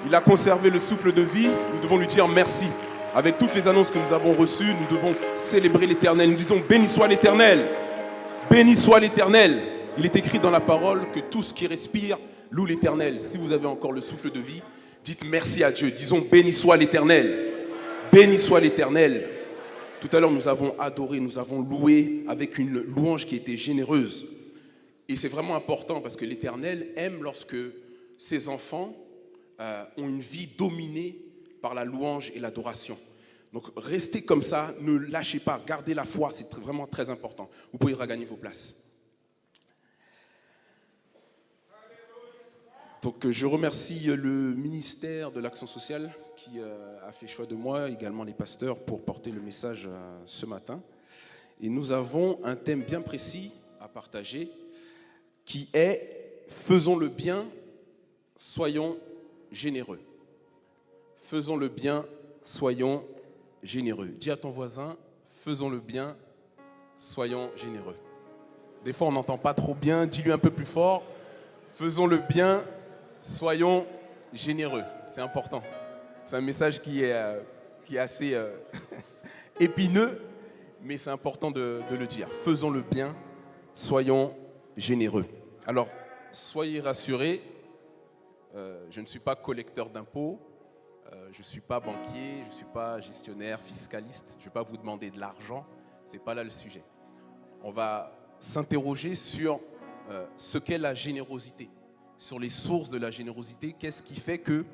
Il a conservé le souffle de vie. Nous devons lui dire merci. Avec toutes les annonces que nous avons reçues, nous devons célébrer l'Éternel. Nous disons béni soit l'Éternel. Béni soit l'Éternel. Il est écrit dans la parole que tout ce qui respire loue l'Éternel. Si vous avez encore le souffle de vie, dites merci à Dieu. Disons béni soit l'Éternel. Béni soit l'Éternel. Tout à l'heure, nous avons adoré, nous avons loué avec une louange qui était généreuse. Et c'est vraiment important parce que l'Éternel aime lorsque ses enfants ont une vie dominée par la louange et l'adoration. Donc restez comme ça, ne lâchez pas, gardez la foi, c'est vraiment très important. Vous pouvez regagner vos places. Donc je remercie le ministère de l'Action sociale qui a fait choix de moi, également les pasteurs, pour porter le message ce matin. Et nous avons un thème bien précis à partager qui est « Faisons le bien, soyons généreux ». Faisons le bien, soyons généreux. Dis à ton voisin, faisons le bien, soyons généreux. Des fois, on n'entend pas trop bien, dis-lui un peu plus fort. Faisons le bien, soyons généreux. C'est important. C'est un message qui est assez épineux, mais c'est important de le dire. Faisons le bien, soyons généreux. Alors, soyez rassurés, je ne suis pas collecteur d'impôts. Je ne suis pas banquier, je ne suis pas gestionnaire, fiscaliste. Je ne vais pas vous demander de l'argent. Ce n'est pas là le sujet. On va s'interroger sur ce qu'est la générosité, sur les sources de la générosité. Qu'est-ce qui fait que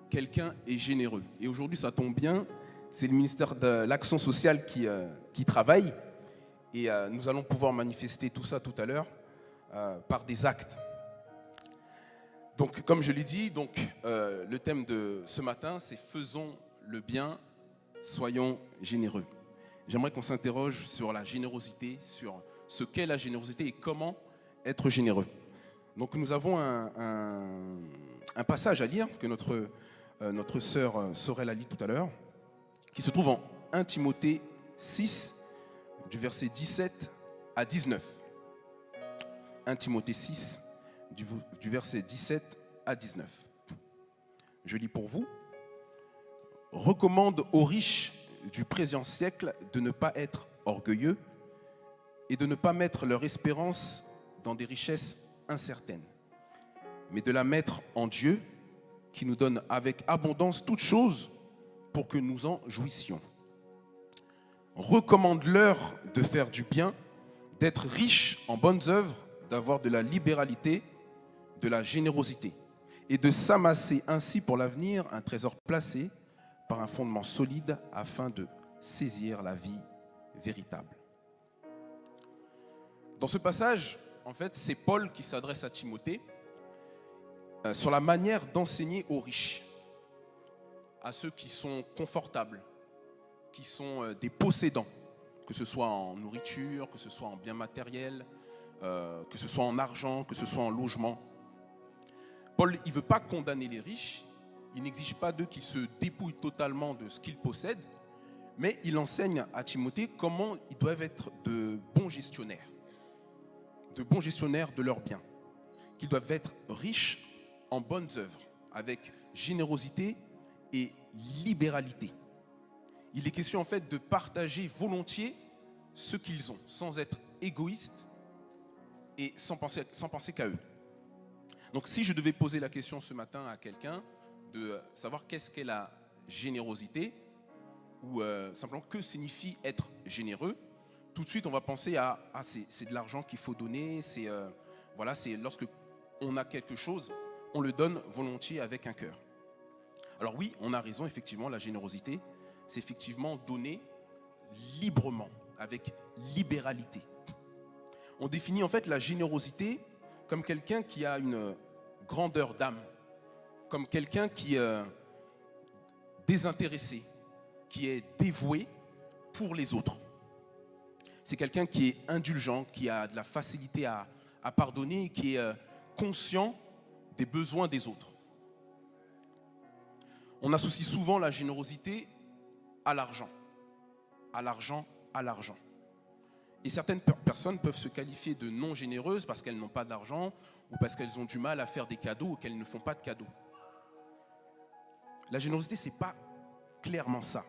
quelqu'un est généreux? Et aujourd'hui, ça tombe bien, c'est le ministère de l'Action sociale qui travaille. Et nous allons pouvoir manifester tout ça tout à l'heure par des actes. Donc, comme je l'ai dit, le thème de ce matin, c'est « Faisons le bien, soyons généreux ». J'aimerais qu'on s'interroge sur la générosité, sur ce qu'est la générosité et comment être généreux. Donc, nous avons un passage à lire que notre sœur Sorel a lu tout à l'heure, qui se trouve en 1 Timothée 6, du verset 17 à 19. 1 Timothée 6, du verset 17 à 19. Je lis pour vous. « Recommande aux riches du présent siècle de ne pas être orgueilleux et de ne pas mettre leur espérance dans des richesses incertaines, mais de la mettre en Dieu qui nous donne avec abondance toutes choses pour que nous en jouissions. Recommande-leur de faire du bien, d'être riches en bonnes œuvres, d'avoir de la libéralité, de la générosité, et de s'amasser ainsi pour l'avenir un trésor placé par un fondement solide afin de saisir la vie véritable. » Dans ce passage, en fait, c'est Paul qui s'adresse à Timothée sur la manière d'enseigner aux riches, à ceux qui sont confortables, qui sont des possédants, que ce soit en nourriture, que ce soit en biens matériels, que ce soit en argent, que ce soit en logement. Paul, il ne veut pas condamner les riches, il n'exige pas d'eux qu'ils se dépouillent totalement de ce qu'ils possèdent, mais il enseigne à Timothée comment ils doivent être de bons gestionnaires de leurs biens, qu'ils doivent être riches en bonnes œuvres, avec générosité et libéralité. Il est question en fait de partager volontiers ce qu'ils ont, sans être égoïste et sans penser qu'à eux. Donc si je devais poser la question ce matin à quelqu'un de savoir qu'est-ce qu'est la générosité ou simplement que signifie être généreux, tout de suite on va penser à c'est de l'argent qu'il faut donner, c'est lorsque on a quelque chose, on le donne volontiers avec un cœur. Alors oui, on a raison, effectivement, la générosité, c'est effectivement donner librement, avec libéralité. On définit en fait la générosité comme quelqu'un qui a une grandeur d'âme, comme quelqu'un qui est désintéressé, qui est dévoué pour les autres. C'est quelqu'un qui est indulgent, qui a de la facilité à pardonner, qui est conscient des besoins des autres. On associe souvent la générosité à l'argent. À l'argent, à l'argent. Et certaines personnes peuvent se qualifier de non généreuses parce qu'elles n'ont pas d'argent ou parce qu'elles ont du mal à faire des cadeaux ou qu'elles ne font pas de cadeaux. La générosité, ce n'est pas clairement ça.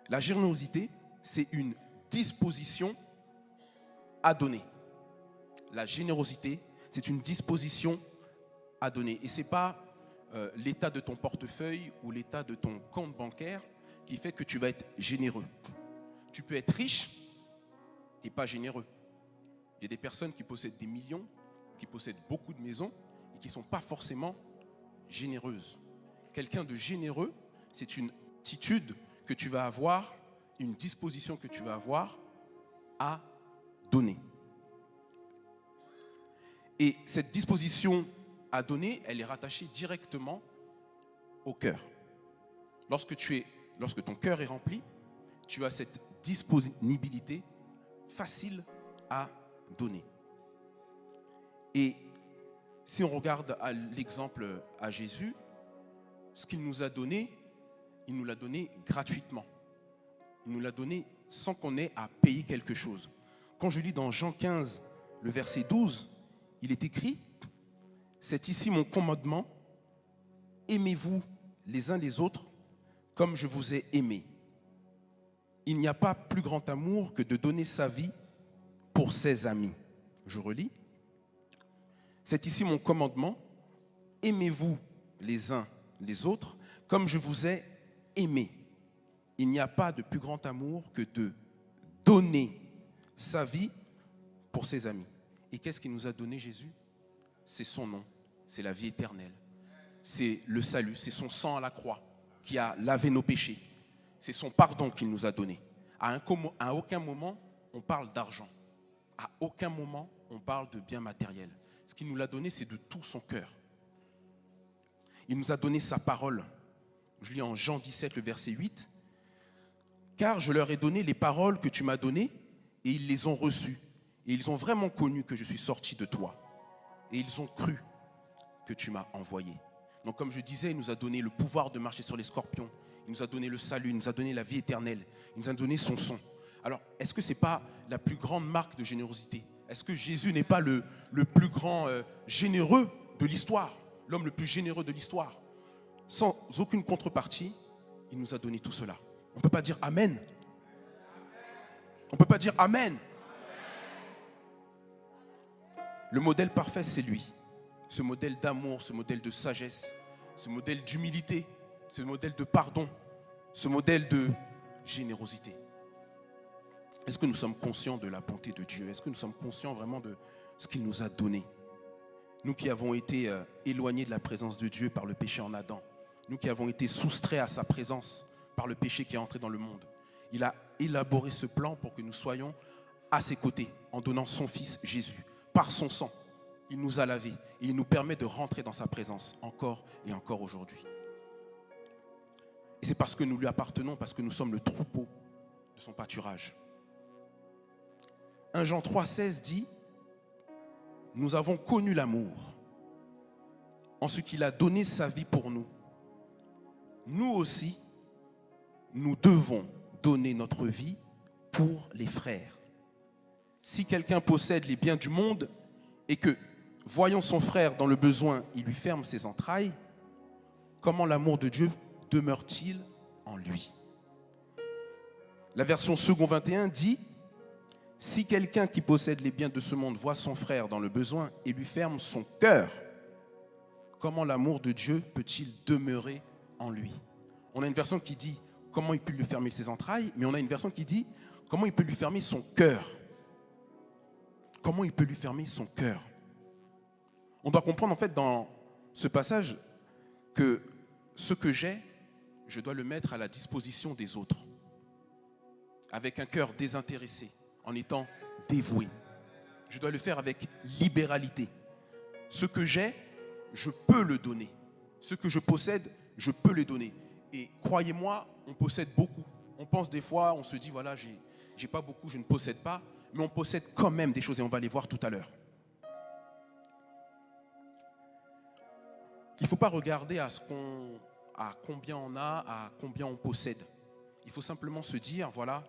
La générosité, c'est une disposition à donner. La générosité, c'est une disposition à donner. Et ce n'est pas l'état de ton portefeuille ou l'état de ton compte bancaire qui fait que tu vas être généreux. Tu peux être riche et pas généreux. Il y a des personnes qui possèdent des millions, qui possèdent beaucoup de maisons et qui ne sont pas forcément généreuses. Quelqu'un de généreux, c'est une attitude que tu vas avoir, une disposition que tu vas avoir à donner. Et cette disposition à donner, elle est rattachée directement au cœur. Lorsque ton cœur est rempli, tu as cette disponibilité facile à donner. Et si on regarde à l'exemple à Jésus, ce qu'il nous a donné, il nous l'a donné gratuitement. Il nous l'a donné sans qu'on ait à payer quelque chose. Quand je lis dans Jean 15, le verset 12, il est écrit « C'est ici mon commandement, aimez-vous les uns les autres comme je vous ai aimé. Il n'y a pas plus grand amour que de donner sa vie pour ses amis. » Je relis. « C'est ici mon commandement, aimez-vous les uns les autres comme je vous ai aimé. Il n'y a pas de plus grand amour que de donner sa vie pour ses amis. » Et qu'est-ce qu'il nous a donné Jésus? C'est son nom, c'est la vie éternelle, c'est le salut, c'est son sang à la croix qui a lavé nos péchés, c'est son pardon qu'il nous a donné. À aucun moment on parle d'argent, à aucun moment on parle de biens matériels. Ce qu'il nous l'a donné, c'est de tout son cœur. Il nous a donné sa parole. Je lis en Jean 17, le verset 8. « Car je leur ai donné les paroles que tu m'as données et ils les ont reçues. Et ils ont vraiment connu que je suis sorti de toi. Et ils ont cru que tu m'as envoyé. » Donc comme je disais, il nous a donné le pouvoir de marcher sur les scorpions. Il nous a donné le salut, il nous a donné la vie éternelle. Il nous a donné son sang. Alors, est-ce que ce n'est pas la plus grande marque de générosité? Est-ce que Jésus n'est pas le plus grand généreux de l'histoire? L'homme le plus généreux de l'histoire? Sans aucune contrepartie, il nous a donné tout cela. On ne peut pas dire Amen. On ne peut pas dire Amen. Le modèle parfait, c'est lui. Ce modèle d'amour, ce modèle de sagesse, ce modèle d'humilité, ce modèle de pardon, ce modèle de générosité. Est-ce que nous sommes conscients de la bonté de Dieu? Est-ce que nous sommes conscients vraiment de ce qu'il nous a donné? Nous qui avons été éloignés de la présence de Dieu par le péché en Adam, nous qui avons été soustraits à sa présence par le péché qui est entré dans le monde, il a élaboré ce plan pour que nous soyons à ses côtés en donnant son Fils Jésus. Par son sang, il nous a lavés et il nous permet de rentrer dans sa présence encore et encore aujourd'hui. Et c'est parce que nous lui appartenons, parce que nous sommes le troupeau de son pâturage. 1 Jean 3,16 dit « Nous avons connu l'amour en ce qu'il a donné sa vie pour nous. Nous aussi, nous devons donner notre vie pour les frères. Si quelqu'un possède les biens du monde et que, voyant son frère dans le besoin, il lui ferme ses entrailles, comment l'amour de Dieu demeure-t-il en lui ?» La version second 21 dit « Si quelqu'un qui possède les biens de ce monde voit son frère dans le besoin et lui ferme son cœur, comment l'amour de Dieu peut-il demeurer en lui ?» On a une version qui dit « Comment il peut lui fermer ses entrailles ?» mais on a une version qui dit « Comment il peut lui fermer son cœur ?» Comment il peut lui fermer son cœur? On doit comprendre en fait dans ce passage que ce que j'ai, je dois le mettre à la disposition des autres. Avec un cœur désintéressé, en étant dévoué. Je dois le faire avec libéralité. Ce que j'ai, je peux le donner. Ce que je possède, je peux le donner. Et croyez-moi, on possède beaucoup. On pense des fois, on se dit voilà, j'ai pas beaucoup, je ne possède pas. Mais on possède quand même des choses et on va les voir tout à l'heure. Il ne faut pas regarder à combien on a, à combien on possède. Il faut simplement se dire, voilà,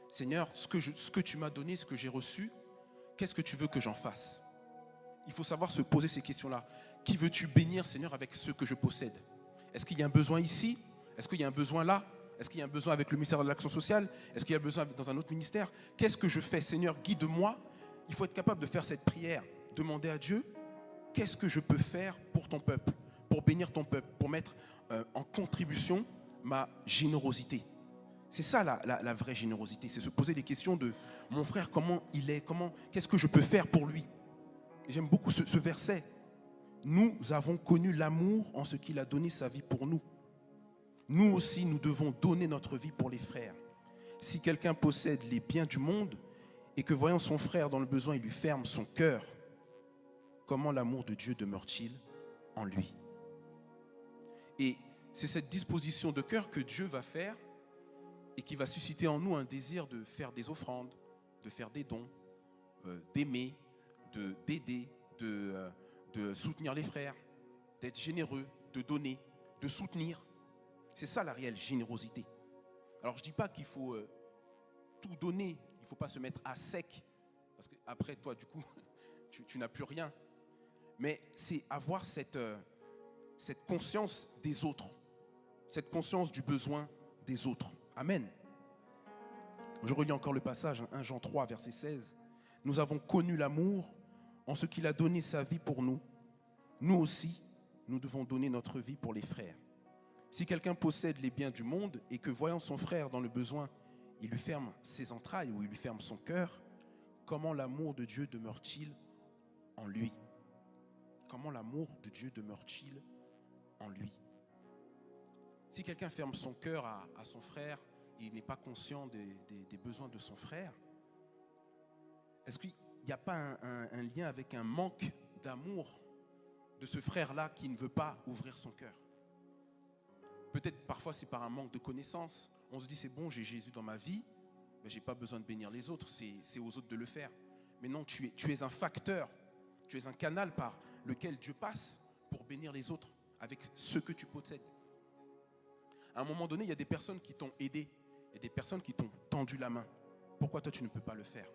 Seigneur, ce que tu m'as donné, ce que j'ai reçu, qu'est-ce que tu veux que j'en fasse? Il faut savoir se poser ces questions-là. Qui veux-tu bénir, Seigneur, avec ce que je possède? Est-ce qu'il y a un besoin ici? Est-ce qu'il y a un besoin là? Est-ce qu'il y a un besoin avec le ministère de l'Action sociale? Est-ce qu'il y a besoin dans un autre ministère? Qu'est-ce que je fais? Seigneur, guide-moi. Il faut être capable de faire cette prière. Demander à Dieu, qu'est-ce que je peux faire pour ton peuple? Pour bénir ton peuple, pour mettre en contribution ma générosité. C'est ça la vraie générosité, c'est se poser des questions de mon frère, comment il est, qu'est-ce que je peux faire pour lui. Et j'aime beaucoup ce verset. Nous avons connu l'amour en ce qu'il a donné sa vie pour nous. Nous aussi, nous devons donner notre vie pour les frères. Si quelqu'un possède les biens du monde et que voyant son frère dans le besoin, il lui ferme son cœur, comment l'amour de Dieu demeure-t-il en lui? Et c'est cette disposition de cœur que Dieu va faire et qui va susciter en nous un désir de faire des offrandes, de faire des dons, d'aimer, d'aider, de soutenir les frères, d'être généreux, de donner, de soutenir. C'est ça la réelle générosité. Alors je ne dis pas qu'il faut tout donner, il ne faut pas se mettre à sec, parce qu'après toi du coup, tu n'as plus rien. Mais c'est avoir cette conscience des autres, cette conscience du besoin des autres. Amen. Je relis encore le passage, 1 Jean 3, verset 16. Nous avons connu l'amour en ce qu'il a donné sa vie pour nous. Nous aussi, nous devons donner notre vie pour les frères. Si quelqu'un possède les biens du monde et que voyant son frère dans le besoin, il lui ferme ses entrailles ou il lui ferme son cœur, comment l'amour de Dieu demeure-t-il en lui? Comment l'amour de Dieu demeure-t-il en lui? Si quelqu'un ferme son cœur à son frère et il n'est pas conscient des besoins de son frère, est-ce qu'il n'y a pas un lien avec un manque d'amour de ce frère-là qui ne veut pas ouvrir son cœur? Peut-être parfois c'est par un manque de connaissance. On se dit c'est bon, j'ai Jésus dans ma vie, mais je n'ai pas besoin de bénir les autres, c'est aux autres de le faire. Mais non, tu es un facteur, tu es un canal par lequel Dieu passe pour bénir les autres avec ce que tu possèdes. À un moment donné, il y a des personnes qui t'ont aidé et des personnes qui t'ont tendu la main. Pourquoi toi tu ne peux pas le faire?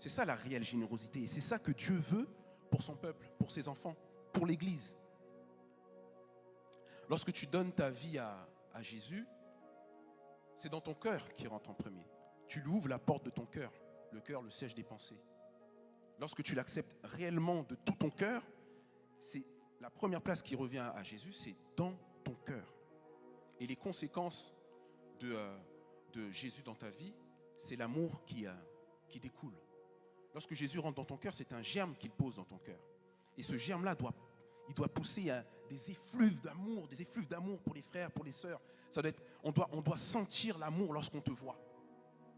C'est ça la réelle générosité et c'est ça que Dieu veut pour son peuple, pour ses enfants, pour l'Église. Lorsque tu donnes ta vie à Jésus, c'est dans ton cœur qu'il rentre en premier. Tu lui ouvres la porte de ton cœur, le cœur, le siège des pensées. Lorsque tu l'acceptes réellement de tout ton cœur, c'est la première place qui revient à Jésus, c'est dans ton cœur. Et les conséquences de Jésus dans ta vie, c'est l'amour qui découle. Lorsque Jésus rentre dans ton cœur, c'est un germe qu'il pose dans ton cœur. Et ce germe-là doit pousser à des effluves d'amour pour les frères, pour les sœurs. On doit sentir l'amour lorsqu'on te voit.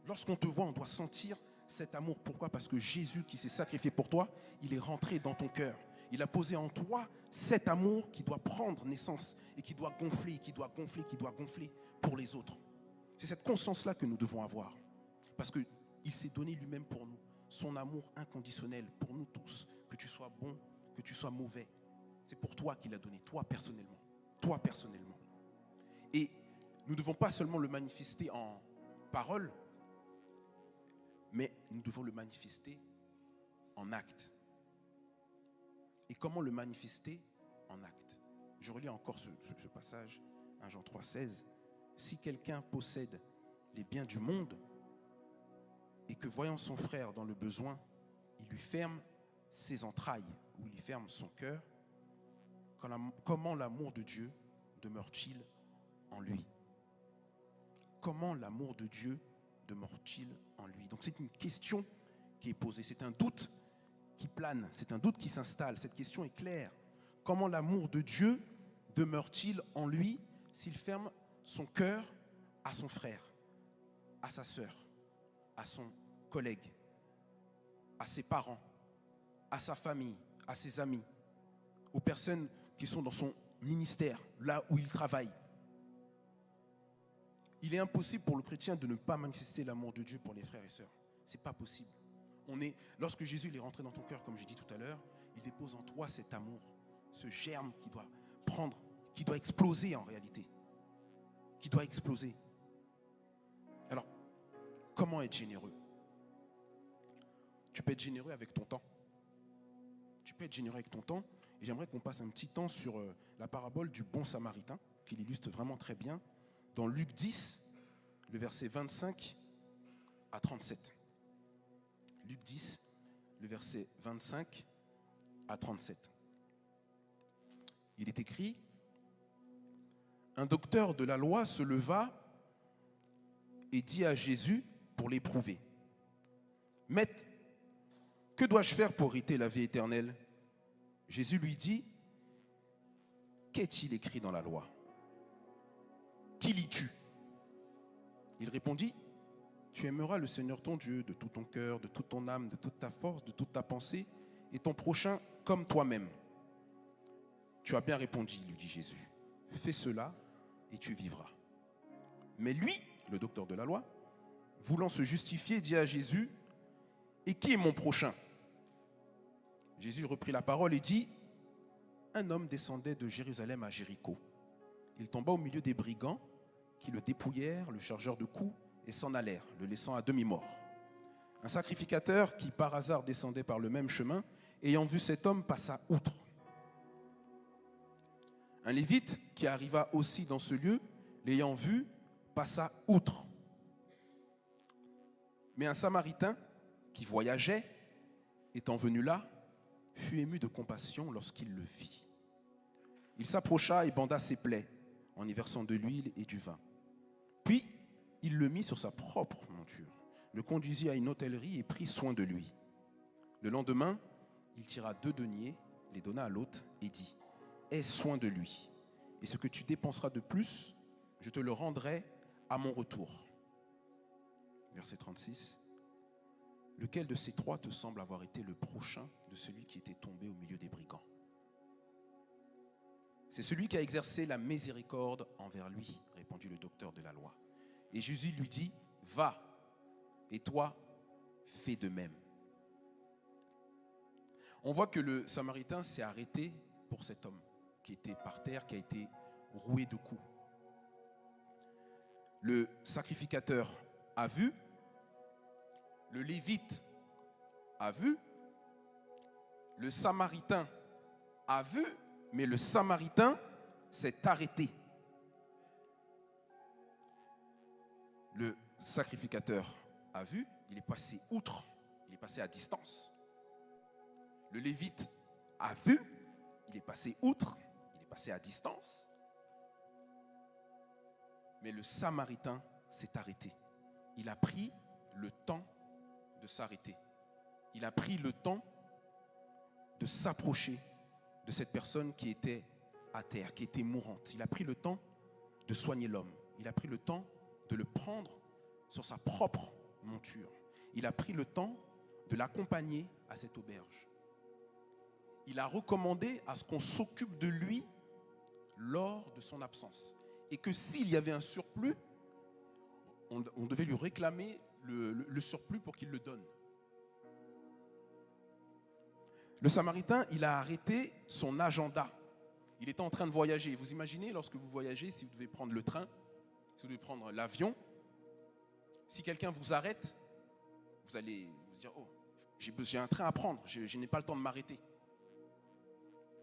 Lorsqu'on te voit, on doit sentir cet amour. Pourquoi? Parce que Jésus qui s'est sacrifié pour toi, il est rentré dans ton cœur. Il a posé en toi cet amour qui doit prendre naissance et qui doit gonfler, qui doit gonfler pour les autres. C'est cette conscience-là que nous devons avoir. Parce qu'il s'est donné lui-même pour nous. Son amour inconditionnel pour nous tous. Que tu sois bon, que tu sois mauvais. C'est pour toi qu'il a donné, toi personnellement. Toi personnellement. Et nous ne devons pas seulement le manifester en parole, mais nous devons le manifester en acte. Et comment le manifester en acte? Je relis encore ce passage, 1 Jean 3, 16. Si quelqu'un possède les biens du monde et que voyant son frère dans le besoin, il lui ferme ses entrailles ou il lui ferme son cœur, comment l'amour de Dieu demeure-t-il en lui? Comment l'amour de Dieu demeure-t-il en lui? Donc c'est une question qui est posée, c'est un doute qui plane, c'est un doute qui s'installe. Cette question est claire. Comment l'amour de Dieu demeure-t-il en lui s'il ferme son cœur à son frère, à sa sœur, à son collègue, à ses parents, à sa famille, à ses amis, aux personnes qui sont dans son ministère, là où il travaille? Il est impossible pour le chrétien de ne pas manifester l'amour de Dieu pour les frères et sœurs. Ce n'est pas possible. Lorsque Jésus est rentré dans ton cœur, comme j'ai dit tout à l'heure, il dépose en toi cet amour, ce germe qui doit exploser en réalité. Qui doit exploser. Alors, comment être généreux? Tu peux être généreux avec ton temps. Tu peux être généreux avec ton temps. Et j'aimerais qu'on passe un petit temps sur la parabole du bon samaritain, qui l'illustre vraiment très bien, dans Luc 10, le verset 25 à 37. Luc 10, le verset 25 à 37. Il est écrit: un docteur de la loi se leva et dit à Jésus pour l'éprouver: Maître, que dois-je faire pour hériter la vie éternelle? Jésus lui dit: qu'est-il écrit dans la loi? Qui lis-tu? Il répondit: tu aimeras le Seigneur ton Dieu de tout ton cœur, de toute ton âme, de toute ta force, de toute ta pensée, et ton prochain comme toi-même. Tu as bien répondu, lui dit Jésus. Fais cela et tu vivras. Mais lui, le docteur de la loi, voulant se justifier, dit à Jésus: et qui est mon prochain? Jésus reprit la parole et dit: un homme descendait de Jérusalem à Jéricho. Il tomba au milieu des brigands qui le dépouillèrent, le chargèrent de coups et s'en allèrent, le laissant à demi-mort. Un sacrificateur qui par hasard descendait par le même chemin, ayant vu cet homme, passa outre. Un lévite qui arriva aussi dans ce lieu, l'ayant vu, passa outre. Mais un samaritain qui voyageait, étant venu là, fut ému de compassion lorsqu'il le vit. Il s'approcha et banda ses plaies en y versant de l'huile et du vin. Puis, il le mit sur sa propre monture, le conduisit à une hôtellerie et prit soin de lui. Le lendemain, il tira 2 deniers, les donna à l'hôte et dit: aie soin de lui, et ce que tu dépenseras de plus, je te le rendrai à mon retour. Verset 36. Lequel de ces 3 te semble avoir été le prochain de celui qui était tombé au milieu des brigands? C'est celui qui a exercé la miséricorde envers lui, répondit le docteur de la loi. Et Jésus lui dit: va, et toi, fais de même. On voit que le Samaritain s'est arrêté pour cet homme qui était par terre, qui a été roué de coups. Le sacrificateur a vu, le Lévite a vu, le Samaritain a vu, mais le Samaritain s'est arrêté. Le sacrificateur a vu, il est passé outre, il est passé à distance. Le Lévite a vu, il est passé outre, il est passé à distance. Mais le Samaritain s'est arrêté. Il a pris le temps de s'arrêter. Il a pris le temps de s'approcher de cette personne qui était à terre, qui était mourante. Il a pris le temps de soigner l'homme. Il a pris le temps de le prendre sur sa propre monture. Il a pris le temps de l'accompagner à cette auberge. Il a recommandé à ce qu'on s'occupe de lui lors de son absence. Et que s'il y avait un surplus, on devait lui réclamer le surplus pour qu'il le donne. Le Samaritain, il a arrêté son agenda. Il était en train de voyager. Vous imaginez, lorsque vous voyagez, si vous devez prendre le train, si vous devez prendre l'avion, si quelqu'un vous arrête, vous allez vous dire: oh, j'ai un train à prendre, je n'ai pas le temps de m'arrêter.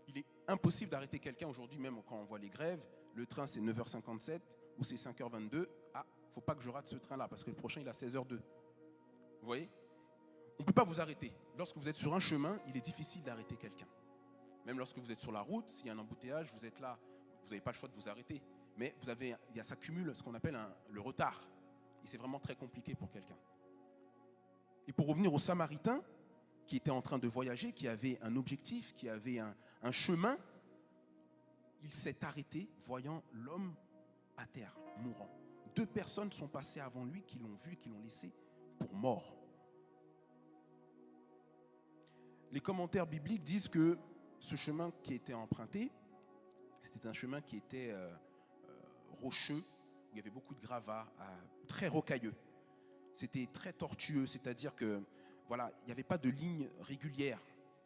Il est impossible d'arrêter quelqu'un aujourd'hui, même quand on voit les grèves. Le train, c'est 9h57 ou c'est 5h22. Ah, il ne faut pas que je rate ce train-là parce que le prochain, il est à 16h02. Vous voyez ? On ne peut pas vous arrêter. Lorsque vous êtes sur un chemin, il est difficile d'arrêter quelqu'un. Même lorsque vous êtes sur la route, s'il y a un embouteillage, vous êtes là, vous n'avez pas le choix de vous arrêter. Mais ça cumule ce qu'on appelle le retard. Et c'est vraiment très compliqué pour quelqu'un. Et pour revenir au Samaritain, qui était en train de voyager, qui avait un objectif, qui avait un chemin, il s'est arrêté voyant l'homme à terre, mourant. 2 personnes sont passées avant lui, qui l'ont vu, qui l'ont laissé pour mort. Les commentaires bibliques disent que ce chemin qui était emprunté, c'était un chemin qui était rocheux, où il y avait beaucoup de gravats, très rocailleux. C'était très tortueux, c'est-à-dire que voilà, il n'y avait pas de ligne régulière.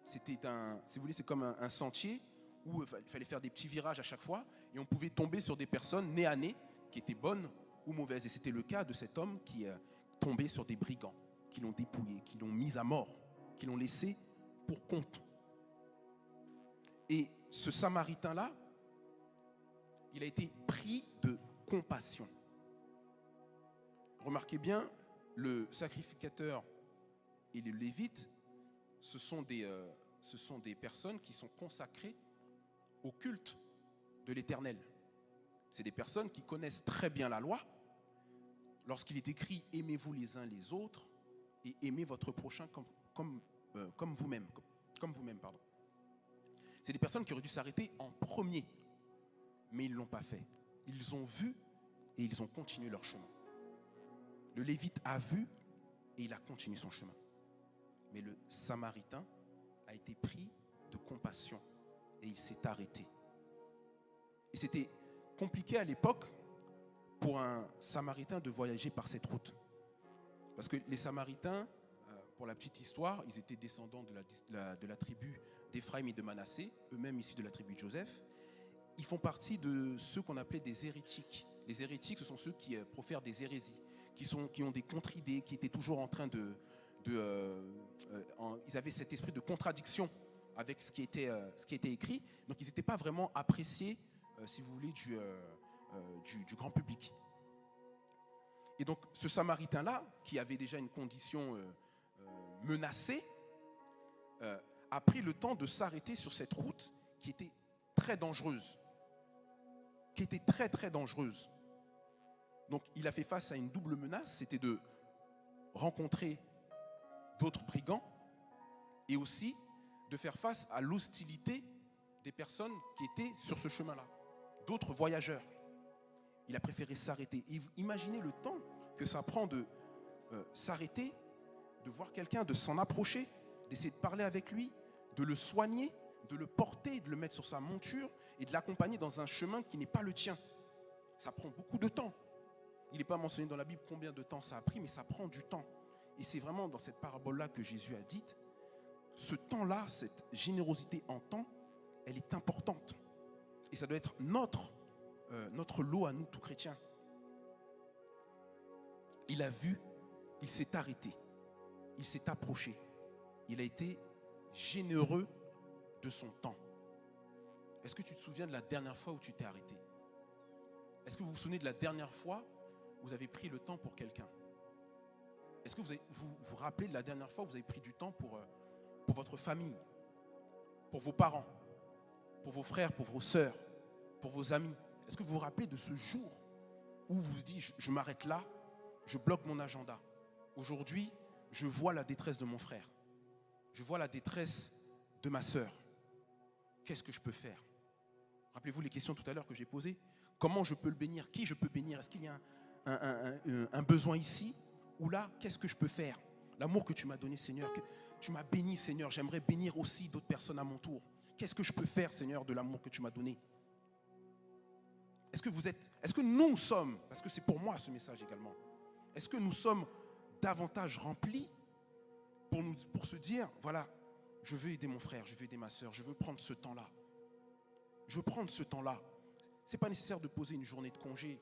C'était si vous voulez, c'est comme un sentier où il fallait faire des petits virages à chaque fois et on pouvait tomber sur des personnes nez à nez qui étaient bonnes ou mauvaises. Et c'était le cas de cet homme qui tombait sur des brigands, qui l'ont dépouillé, qui l'ont mis à mort, qui l'ont laissé pour compte. Et ce Samaritain-là, il a été pris de compassion. Remarquez bien, le sacrificateur et le lévite, ce sont des personnes qui sont consacrées au culte de l'Éternel. C'est des personnes qui connaissent très bien la loi. Lorsqu'il est écrit « Aimez-vous les uns les autres et aimez votre prochain comme vous-même. » pardon. C'est des personnes qui auraient dû s'arrêter en premier, mais ils ne l'ont pas fait. Ils ont vu et ils ont continué leur chemin. Le Lévite a vu et il a continué son chemin. Mais le Samaritain a été pris de compassion et il s'est arrêté. Et c'était compliqué à l'époque pour un Samaritain de voyager par cette route. Parce que les Samaritains, pour la petite histoire, ils étaient descendants de la tribu d'Éphraïm et de Manassé, eux-mêmes issus de la tribu de Joseph. Ils font partie de ceux qu'on appelait des hérétiques. Les hérétiques, ce sont ceux qui profèrent des hérésies, qui ont des contre-idées, qui étaient toujours en train ils avaient cet esprit de contradiction avec ce qui était écrit. Donc ils n'étaient pas vraiment appréciés, si vous voulez, du grand public. Et donc ce Samaritain-là, qui avait déjà une condition menacée, a pris le temps de s'arrêter sur cette route qui était très dangereuse. Donc il a fait face à une double menace, c'était de rencontrer d'autres brigands et aussi de faire face à l'hostilité des personnes qui étaient sur ce chemin-là, d'autres voyageurs. Il a préféré s'arrêter. Imaginez le temps que ça prend de s'arrêter, de voir quelqu'un, de s'en approcher, d'essayer de parler avec lui, de le soigner, de le porter, de le mettre sur sa monture et de l'accompagner dans un chemin qui n'est pas le tien. Ça prend beaucoup de temps. Il n'est pas mentionné dans la Bible combien de temps ça a pris, mais ça prend du temps. Et c'est vraiment dans cette parabole-là que Jésus a dit, ce temps-là, cette générosité en temps, elle est importante. Et ça doit être notre lot à nous, tout chrétiens. Il a vu, il s'est arrêté, il s'est approché. Il a été généreux de son temps. Est-ce que tu te souviens de la dernière fois où tu t'es arrêté? Est-ce que vous vous souvenez de la dernière fois où vous avez pris le temps pour quelqu'un? Est-ce que vous vous rappelez de la dernière fois où vous avez pris du temps pour votre famille, pour vos parents, pour vos frères, pour vos sœurs, pour vos amis? Est-ce que vous vous rappelez de ce jour où vous vous dites, je m'arrête là, je bloque mon agenda. Aujourd'hui, je vois la détresse de mon frère. Je vois la détresse de ma sœur. Qu'est-ce que je peux faire? Rappelez-vous les questions tout à l'heure que j'ai posées. Comment je peux le bénir? Qui je peux bénir? Est-ce qu'il y a un besoin ici ou là? Qu'est-ce que je peux faire? L'amour que tu m'as donné, Seigneur, que tu m'as béni, Seigneur, j'aimerais bénir aussi d'autres personnes à mon tour. Qu'est-ce que je peux faire, Seigneur, de l'amour que tu m'as donné? Est-ce que nous sommes, parce que c'est pour moi ce message également, est-ce que nous sommes davantage remplis pour se dire, voilà, je veux aider mon frère, je veux aider ma soeur, je veux prendre ce temps-là. Je veux prendre ce temps-là. Ce n'est pas nécessaire de poser une journée de congé.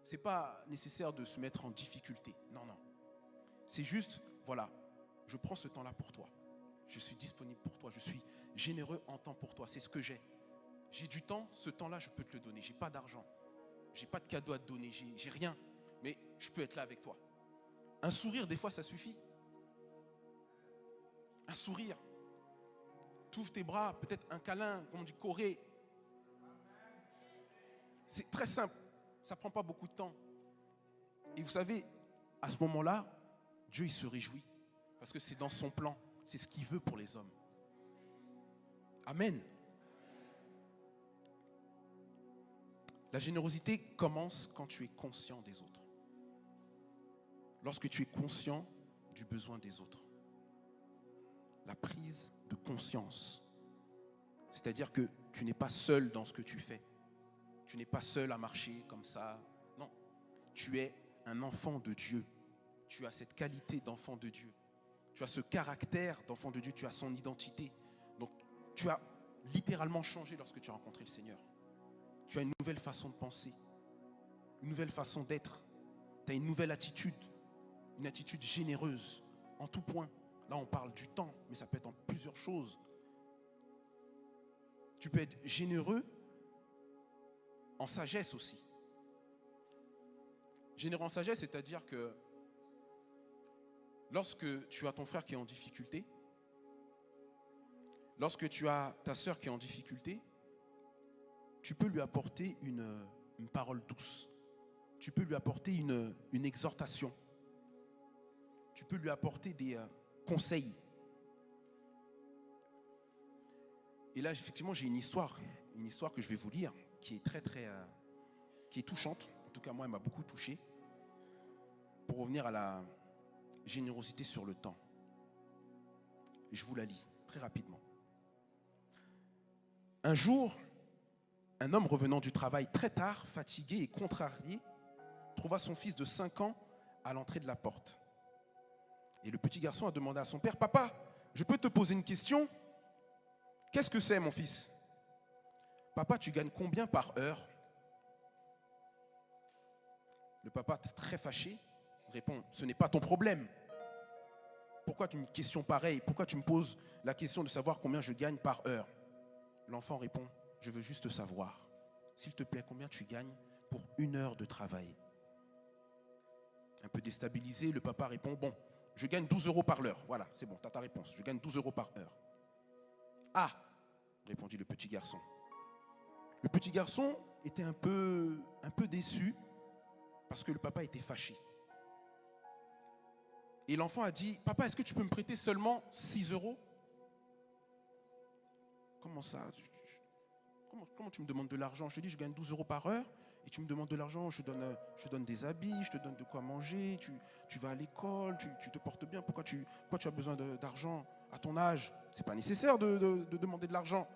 Ce n'est pas nécessaire de se mettre en difficulté. Non, non. C'est juste, voilà, je prends ce temps-là pour toi. Je suis disponible pour toi. Je suis généreux en temps pour toi. C'est ce que j'ai. J'ai du temps, ce temps-là, je peux te le donner. Je n'ai pas d'argent. Je n'ai pas de cadeau à te donner. J'ai rien. Mais je peux être là avec toi. Un sourire, des fois, ça suffit. Un sourire. Tu ouvres tes bras, peut-être un câlin, comme on dit, coré. C'est très simple. Ça ne prend pas beaucoup de temps. Et vous savez, à ce moment-là, Dieu, il se réjouit. Parce que c'est dans son plan. C'est ce qu'il veut pour les hommes. Amen. La générosité commence quand tu es conscient des autres. Lorsque tu es conscient du besoin des autres. La prise de conscience. C'est-à-dire que tu n'es pas seul dans ce que tu fais. Tu n'es pas seul à marcher comme ça. Non. Tu es un enfant de Dieu. Tu as cette qualité d'enfant de Dieu. Tu as ce caractère d'enfant de Dieu. Tu as son identité. Donc, tu as littéralement changé lorsque tu as rencontré le Seigneur. Tu as une nouvelle façon de penser. Une nouvelle façon d'être. Tu as une nouvelle attitude. Une attitude généreuse en tout point. Là, on parle du temps, mais ça peut être en plusieurs choses. Tu peux être généreux en sagesse aussi. Généreux en sagesse, c'est-à-dire que lorsque tu as ton frère qui est en difficulté, lorsque tu as ta sœur qui est en difficulté, tu peux lui apporter une parole douce. Tu peux lui apporter une exhortation. Tu peux lui apporter des conseils. Et là, effectivement, j'ai une histoire que je vais vous lire, qui est qui est touchante. En tout cas, moi, elle m'a beaucoup touché. Pour revenir à la générosité sur le temps. Je vous la lis très rapidement. Un jour, un homme revenant du travail très tard, fatigué et contrarié, trouva son fils de 5 ans à l'entrée de la porte. Et le petit garçon a demandé à son père, « Papa, je peux te poser une question ? Qu'est-ce que c'est, mon fils ? Papa, tu gagnes combien par heure ? » Le papa, très fâché, répond, « Ce n'est pas ton problème. Pourquoi tu me questions pareil ? Pourquoi tu me poses la question de savoir combien je gagne par heure ?» L'enfant répond, « Je veux juste savoir, s'il te plaît, combien tu gagnes pour 1 heure de travail ?» Un peu déstabilisé, le papa répond, « Bon, je gagne 12 € par l'heure. Voilà, c'est bon, tu as ta réponse. Je gagne 12 € par heure. » « Ah !» répondit le petit garçon. Le petit garçon était un peu déçu parce que le papa était fâché. Et l'enfant a dit, « Papa, est-ce que tu peux me prêter seulement 6 €? » Comment ça ? Comment tu me demandes de l'argent ? Je te dis, je gagne 12 € par heure et tu me demandes de l'argent, je te donne des habits, je te donne de quoi manger, tu vas à l'école, tu te portes bien. Pourquoi tu as besoin d'argent à ton âge ? C'est pas nécessaire de demander de l'argent.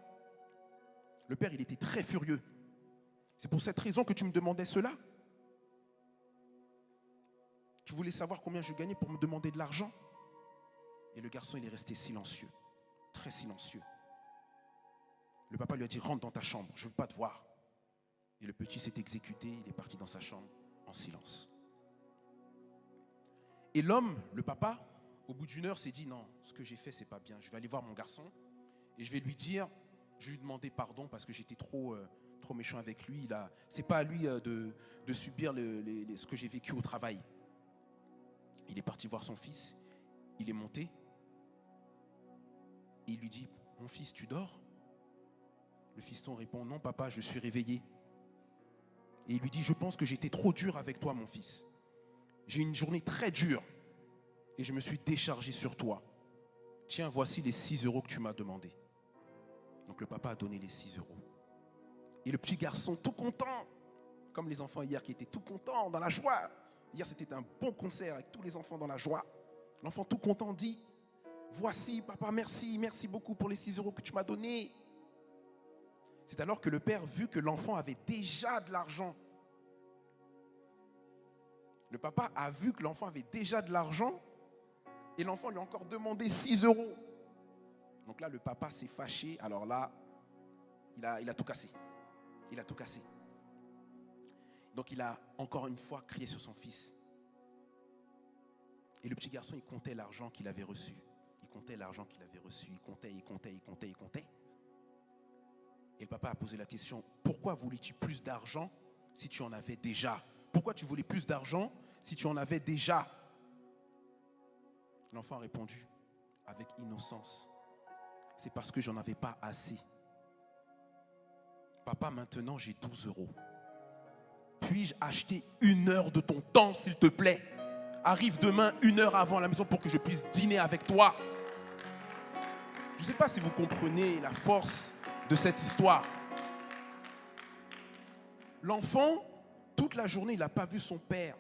Le père, il était très furieux. C'est pour cette raison que tu me demandais cela ? Tu voulais savoir combien je gagnais pour me demander de l'argent ? Et le garçon, il est resté silencieux, très silencieux. Le papa lui a dit, rentre dans ta chambre, je ne veux pas te voir. Et le petit s'est exécuté, il est parti dans sa chambre en silence. Et l'homme, le papa, au bout d'1 heure, s'est dit, non, ce que j'ai fait, c'est pas bien. Je vais aller voir mon garçon et je vais lui dire, je vais lui demander pardon parce que j'étais trop méchant avec lui. C'est pas à lui de subir ce que j'ai vécu au travail. Il est parti voir son fils, il est monté et il lui dit, mon fils, tu dors ? Le fiston répond, non papa, je suis réveillé. Et il lui dit, je pense que j'étais trop dur avec toi, mon fils. J'ai eu une journée très dure et je me suis déchargé sur toi. Tiens, voici les 6 € que tu m'as demandé. Donc le papa a donné les 6 €. Et le petit garçon, tout content, comme les enfants hier qui étaient tout contents, dans la joie. Hier, c'était un bon concert avec tous les enfants dans la joie. L'enfant tout content dit, voici papa, merci beaucoup pour les 6 € que tu m'as donnés. C'est alors que le père, vu que l'enfant avait déjà de l'argent, le papa a vu que l'enfant avait déjà de l'argent et l'enfant lui a encore demandé 6 €. Donc là, le papa s'est fâché. Alors là, il a tout cassé. Il a tout cassé. Donc il a encore une fois crié sur son fils. Et le petit garçon, il comptait l'argent qu'il avait reçu. Il comptait l'argent qu'il avait reçu. Il comptait. Et le papa a posé la question, pourquoi voulais-tu plus d'argent si tu en avais déjà ? Pourquoi tu voulais plus d'argent si tu en avais déjà ? L'enfant a répondu avec innocence, c'est parce que j'en avais pas assez. Papa, maintenant j'ai 12 €. Puis-je acheter 1 heure de ton temps, s'il te plaît ? Arrive demain 1 heure avant à la maison pour que je puisse dîner avec toi. Je ne sais pas si vous comprenez la force de cette histoire. L'enfant, toute la journée, il n'a pas vu son père.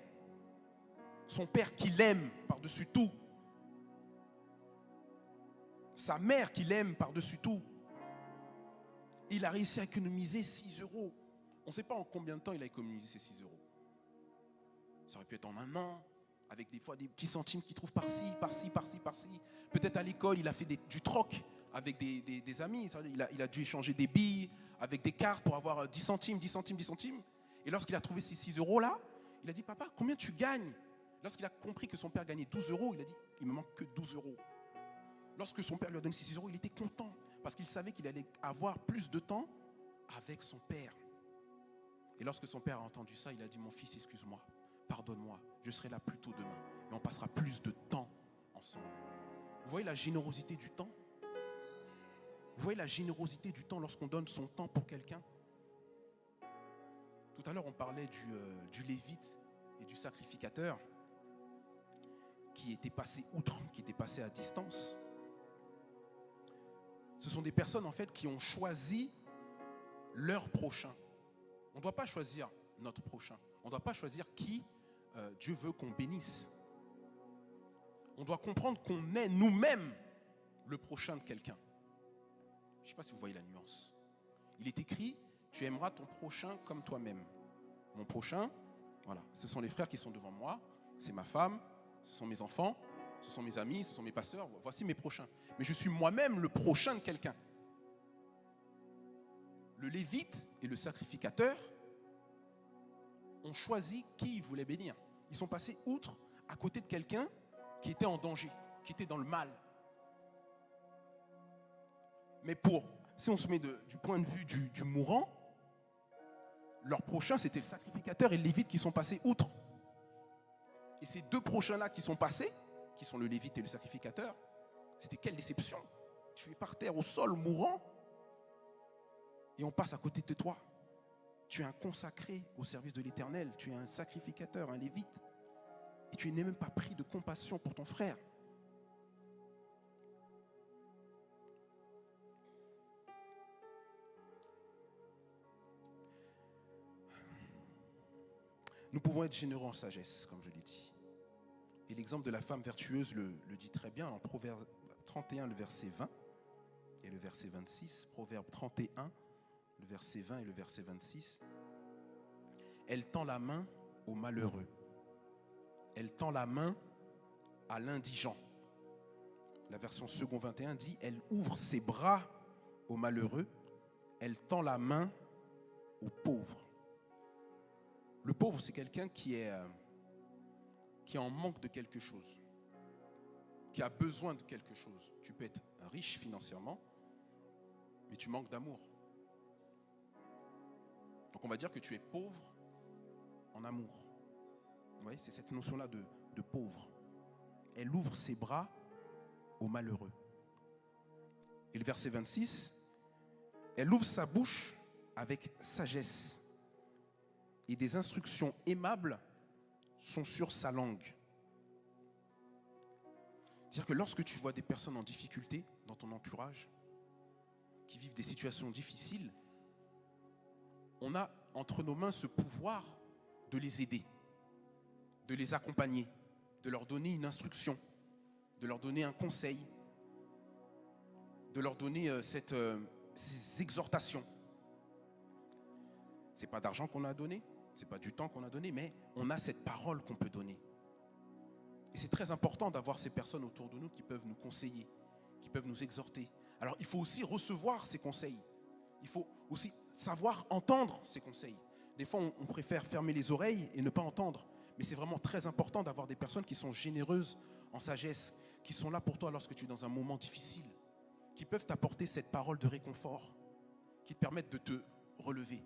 Son père qui l'aime par-dessus tout. Sa mère qui l'aime par-dessus tout. Il a réussi à économiser 6 €. On ne sait pas en combien de temps il a économisé ces 6 €. Ça aurait pu être en 1 an, avec des fois des petits centimes qu'il trouve par-ci. Peut-être à l'école, il a fait du troc avec des amis. Il a dû échanger des billes avec des cartes pour avoir 10 centimes. Et lorsqu'il a trouvé ces 6 € là, il a dit, papa, combien tu gagnes ? Lorsqu'il a compris que son père gagnait 12 €, il a dit, il me manque que 12 €. Lorsque son père lui a donné ces 6 €, il était content. parce qu'il savait qu'il allait avoir plus de temps avec son père. Et lorsque son père a entendu ça, il a dit, mon fils, excuse-moi, pardonne-moi, je serai là plus tôt demain et on passera plus de temps ensemble. Vous voyez la générosité du temps? Vous voyez la générosité du temps lorsqu'on donne son temps pour quelqu'un? Tout à l'heure, on parlait du lévite et du sacrificateur qui était passé outre, qui était passé à distance. Ce sont des personnes en fait qui ont choisi leur prochain. On ne doit pas choisir notre prochain. On ne doit pas choisir qui Dieu veut qu'on bénisse. On doit comprendre qu'on est nous-mêmes le prochain de quelqu'un. Je ne sais pas si vous voyez la nuance. Il est écrit, tu aimeras ton prochain comme toi-même. Mon prochain, voilà, ce sont les frères qui sont devant moi, c'est ma femme, ce sont mes enfants, ce sont mes amis, ce sont mes pasteurs, voici mes prochains. Mais je suis moi-même le prochain de quelqu'un. Le lévite et le sacrificateur ont choisi qui ils voulaient bénir. Ils sont passés outre à côté de quelqu'un qui était en danger, qui était dans le mal. Mais si on se met du point de vue du mourant, leur prochain c'était le sacrificateur et le lévite qui sont passés outre. Et ces deux prochains-là qui sont passés, qui sont le lévite et le sacrificateur, c'était quelle déception. Tu es par terre au sol mourant et on passe à côté de toi. Tu es un consacré au service de l'Éternel, tu es un sacrificateur, un lévite. Et tu n'es même pas pris de compassion pour ton frère. Nous pouvons être généreux en sagesse, comme je l'ai dit. Et l'exemple de la femme vertueuse le dit très bien en Proverbe 31, le verset 20 et le verset 26. Proverbe 31, le verset 20 et le verset 26. Elle tend la main au malheureux. Elle tend la main à l'indigent. La version second 21 dit, elle ouvre ses bras aux malheureux. Elle tend la main aux pauvres. Le pauvre, c'est quelqu'un qui est en manque de quelque chose, qui a besoin de quelque chose. Tu peux être riche financièrement, mais tu manques d'amour. Donc on va dire que tu es pauvre en amour. Vous voyez, c'est cette notion-là de pauvre. Elle ouvre ses bras aux malheureux. Et le verset 26, elle ouvre sa bouche avec sagesse. Et des instructions aimables sont sur sa langue. C'est-à-dire que lorsque tu vois des personnes en difficulté dans ton entourage, qui vivent des situations difficiles, on a entre nos mains ce pouvoir de les aider, de les accompagner, de leur donner une instruction, de leur donner un conseil, de leur donner ces exhortations. Ce n'est pas d'argent qu'on a donné, ce n'est pas du temps qu'on a donné, mais on a cette parole qu'on peut donner. Et c'est très important d'avoir ces personnes autour de nous qui peuvent nous conseiller, qui peuvent nous exhorter. Alors il faut aussi recevoir ces conseils. Il faut aussi savoir entendre ces conseils. Des fois, on préfère fermer les oreilles et ne pas entendre. Mais c'est vraiment très important d'avoir des personnes qui sont généreuses en sagesse, qui sont là pour toi lorsque tu es dans un moment difficile, qui peuvent t'apporter cette parole de réconfort, qui te permettent de te relever.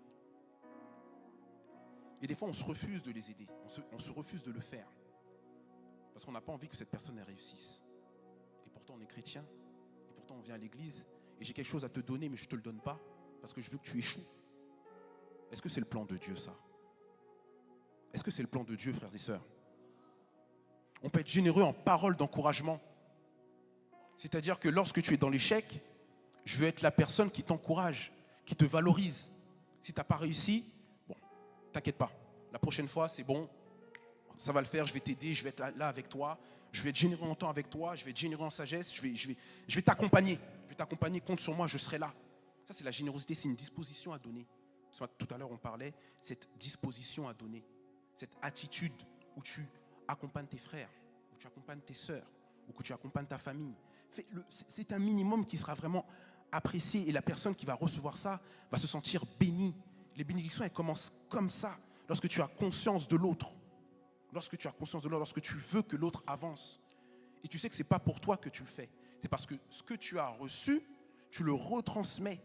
Et des fois, on se refuse de les aider, on se refuse de le faire, parce qu'on n'a pas envie que cette personne elle réussisse. Et pourtant, on est chrétien, et pourtant, on vient à l'église, et j'ai quelque chose à te donner, mais je ne te le donne pas, parce que je veux que tu échoues. Est-ce que c'est le plan de Dieu, ça? Est-ce que c'est le plan de Dieu, frères et sœurs? On peut être généreux en paroles d'encouragement. C'est-à-dire que lorsque tu es dans l'échec, je veux être la personne qui t'encourage, qui te valorise. Si tu n'as pas réussi, bon, t'inquiète pas. La prochaine fois, c'est bon, ça va le faire, je vais t'aider, je vais être là avec toi, je vais être généreux en temps avec toi, je vais être généreux en sagesse, je vais t'accompagner. Je vais t'accompagner, compte sur moi, je serai là. Ça, c'est la générosité, c'est une disposition à donner. Tout à l'heure, on parlait, cette disposition à donner, cette attitude où tu accompagnes tes frères, où tu accompagnes tes sœurs, ou que tu accompagnes ta famille. C'est un minimum qui sera vraiment apprécié et la personne qui va recevoir ça va se sentir bénie. Les bénédictions, elles commencent comme ça, lorsque tu as conscience de l'autre. Lorsque tu as conscience de l'autre, lorsque tu veux que l'autre avance. Et tu sais que ce n'est pas pour toi que tu le fais. C'est parce que ce que tu as reçu, tu le retransmets.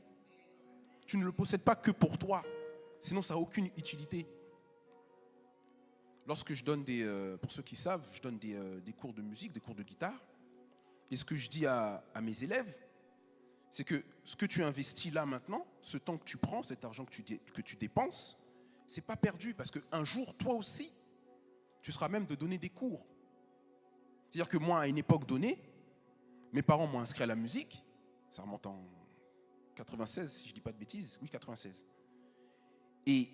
Tu ne le possèdes pas que pour toi, sinon ça n'a aucune utilité. Lorsque je donne pour ceux qui savent, je donne des cours de musique, des cours de guitare. Et ce que je dis à mes élèves, c'est que ce que tu investis là maintenant, ce temps que tu prends, cet argent que tu dépenses, c'est pas perdu parce qu'un jour, toi aussi, tu seras même de donner des cours. C'est-à-dire que moi, à une époque donnée, mes parents m'ont inscrit à la musique, ça remonte en 96, si je ne dis pas de bêtises, oui, 96. Et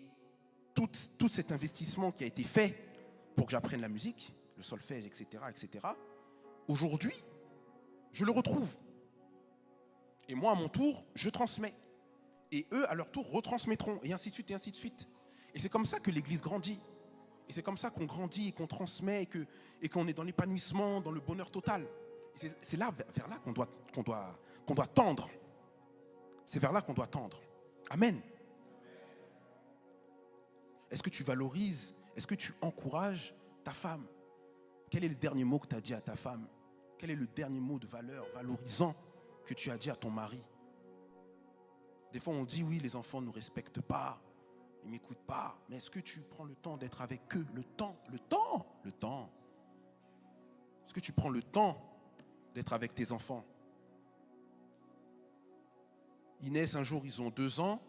tout cet investissement qui a été fait pour que j'apprenne la musique, le solfège, etc., aujourd'hui, je le retrouve. Et moi, à mon tour, je transmets. Et eux, à leur tour, retransmettront, et ainsi de suite, et ainsi de suite. Et c'est comme ça que l'Église grandit. Et c'est comme ça qu'on grandit et qu'on transmet et qu'on est dans l'épanouissement, dans le bonheur total. Et c'est là, vers là qu'on doit tendre. C'est vers là qu'on doit tendre. Amen. Est-ce que tu valorises, est-ce que tu encourages ta femme? Quel est le dernier mot que tu as dit à ta femme? Quel est le dernier mot de valeur, valorisant, que tu as dit à ton mari? Des fois, on dit, oui, les enfants ne nous respectent pas, ils ne m'écoutent pas. Mais est-ce que tu prends le temps d'être avec eux? Le temps. Est-ce que tu prends le temps d'être avec tes enfants? Inès, un jour, ils ont 2 ans.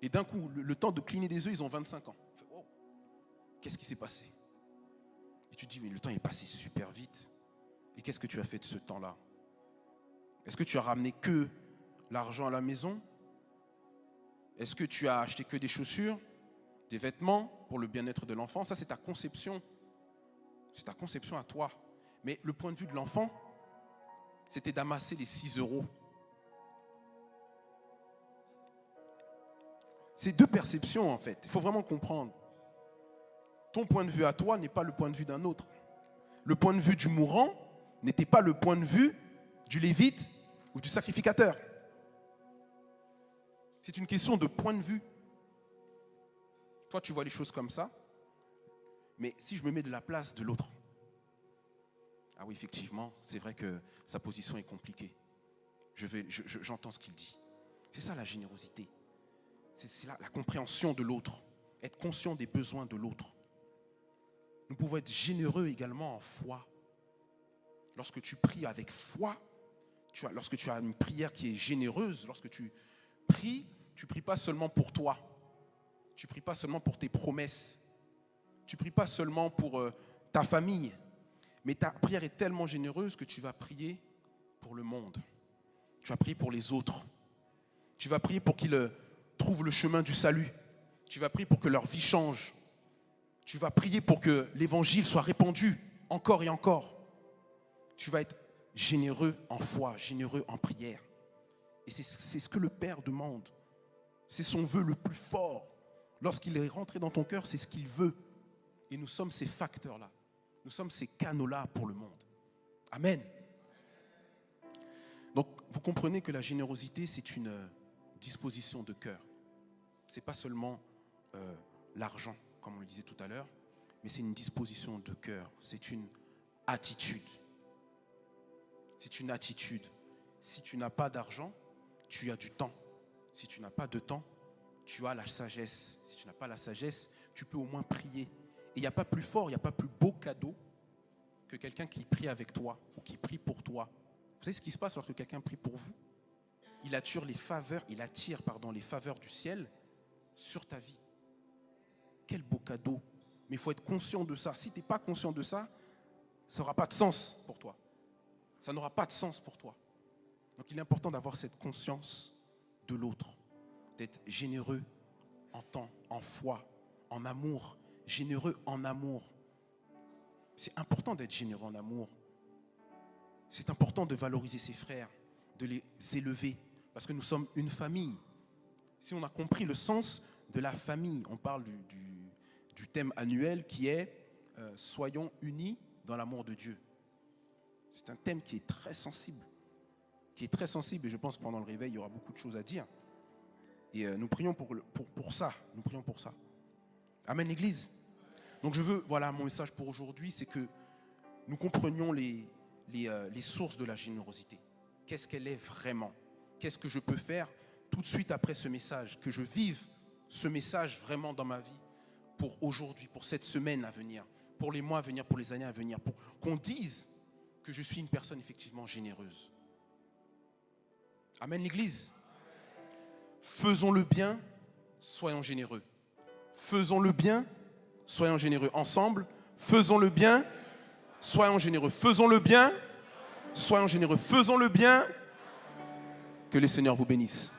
Et d'un coup, le temps de cligner des yeux, ils ont 25 ans. Wow, qu'est-ce qui s'est passé? Et tu te dis, mais le temps est passé super vite. Et qu'est-ce que tu as fait de ce temps-là? Est-ce que tu as ramené que l'argent à la maison? Est-ce que tu as acheté que des chaussures, des vêtements pour le bien-être de l'enfant? Ça, c'est ta conception. C'est ta conception à toi. Mais le point de vue de l'enfant, c'était d'amasser les 6 euros. C'est 2 perceptions, en fait. Il faut vraiment comprendre. Ton point de vue à toi n'est pas le point de vue d'un autre. Le point de vue du mourant n'était pas le point de vue du lévite ou du sacrificateur. C'est une question de point de vue. Toi, tu vois les choses comme ça. Mais si je me mets de la place de l'autre, ah oui, effectivement, c'est vrai que sa position est compliquée. J'entends ce qu'il dit. C'est ça la générosité. C'est la compréhension de l'autre. Être conscient des besoins de l'autre. Nous pouvons être généreux également en foi. Lorsque tu pries avec foi, lorsque tu as une prière qui est généreuse, lorsque tu pries pas seulement pour toi. Tu pries pas seulement pour tes promesses. Tu pries pas seulement pour ta famille. Mais ta prière est tellement généreuse que tu vas prier pour le monde. Tu vas prier pour les autres. Tu vas prier pour qu'ils trouvent le chemin du salut. Tu vas prier pour que leur vie change. Tu vas prier pour que l'évangile soit répandu encore et encore. Tu vas être généreux en foi, généreux en prière. Et c'est ce que le Père demande. C'est son vœu le plus fort. Lorsqu'il est rentré dans ton cœur, c'est ce qu'il veut. Et nous sommes ces facteurs-là. Nous sommes ces canaux-là pour le monde. Amen. Donc, vous comprenez que la générosité, c'est une disposition de cœur. Ce n'est pas seulement l'argent, comme on le disait tout à l'heure, mais c'est une disposition de cœur. C'est une attitude. C'est une attitude. Si tu n'as pas d'argent, tu as du temps. Si tu n'as pas de temps, tu as la sagesse. Si tu n'as pas la sagesse, tu peux au moins prier. Et il n'y a pas plus fort, il n'y a pas plus beau cadeau que quelqu'un qui prie avec toi ou qui prie pour toi. Vous savez ce qui se passe lorsque quelqu'un prie pour vous? Il attire les faveurs du ciel sur ta vie. Quel beau cadeau. Mais il faut être conscient de ça. Si tu n'es pas conscient de ça, ça n'aura pas de sens pour toi. Ça n'aura pas de sens pour toi. Donc il est important d'avoir cette conscience de l'autre, d'être généreux en temps, en foi, en amour, généreux en amour. C'est important d'être généreux en amour. C'est important de valoriser ses frères, de les élever, parce que nous sommes une famille. Si on a compris le sens de la famille, on parle du thème annuel qui est soyons unis dans l'amour de Dieu. C'est un thème qui est très sensible. Et je pense que pendant le réveil, il y aura beaucoup de choses à dire. Et nous prions pour ça. Nous prions pour ça. Amen, Église. Donc mon message pour aujourd'hui, c'est que nous comprenions les sources de la générosité. qu'est-ce qu'elle est vraiment. Qu'est-ce que je peux faire tout de suite après ce message, que je vive ce message vraiment dans ma vie pour aujourd'hui, pour cette semaine à venir, pour les mois à venir, pour les années à venir, pour qu'on dise que je suis une personne effectivement généreuse. Amen, l'Église. Faisons le bien, soyons généreux. Faisons le bien, soyons généreux. Ensemble, faisons le bien, soyons généreux. Faisons le bien, soyons généreux. Faisons le bien. Que le Seigneur vous bénisse.